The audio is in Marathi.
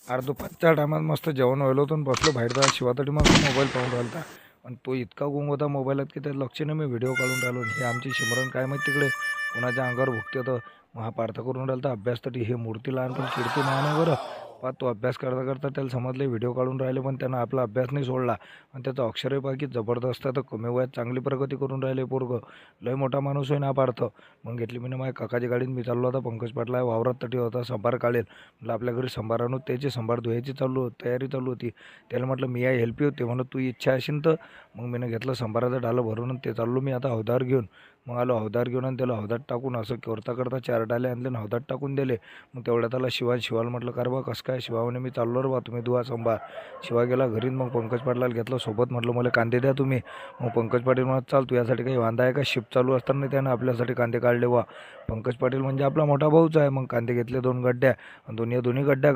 अरे दुपारच्या टायमात मस्त जेवण व्हायला होतं आणि बसलो बाहेर जा शिवासाठी मग मोबाईल पाहून राहिला आणि तो इतका गुंग होता मोबाईलात की त्या लक्ष नाही मी व्हिडिओ काढून राहिलो आणि हे आमची सिमरन काय माहिती तिकडे कोणाच्या अंगावर भुकते तर महापार्थ करून राहिला तर अभ्यास तरी हे मूर्ती लहानपण किडती नाही ना बरं. पा तो अभ्यास करता करता त्याला समजले व्हिडिओ काढून राहिले पण त्यानं आपला अभ्यास नाही सोडला आणि त्याचं अक्षरही बाकी जबरदस्त आहे तर कमी वयात चांगली प्रगती करून राहिले पोरगं. लय मोठा माणूस आहे ना पार्थ. मग घेतली मी माझ्या काकाच्या गाडीत मी चाललो होता पंकज पाटला वावरात तटी होता संभार काढेल म्हटलं आपल्या घरी संभार आणू त्याची संभार धुवायची तयारी चालू होती. त्याला म्हटलं मी या हेल्प यू ते म्हणत तू इच्छा असेल तर मग मी घेतलं संभाराचं डालं भरून आणि ते चाललो मी आता हौदार घेऊन. मग आलो हौदार घेऊन आणि त्याला हौदात टाकून असं करता करता 4 डाले आणले आणि हौदात टाकून दिले. मग तेवढ्या त्याला शिवाला म्हटलं कर बा कसं काय शिवा म्हणे मी चाललो रे बा तुम्ही धुवा संभार. शिवा गेला घरी मग पंकज पाटलाला घेतलं सोबत म्हटलं मला कांदे द्या तुम्ही. मग पंकज पाटील म्हणत चाल तू यासाठी काही वांदा आहे का शिफ्ट चालू असताना त्यानं आपल्यासाठी कांदे काढले वा. पंकज पाटील म्हणजे आपला मोठा भाऊच आहे. मग कांदे घेतले 2 गड्ड्या आणि दोन्ही गड्ड्या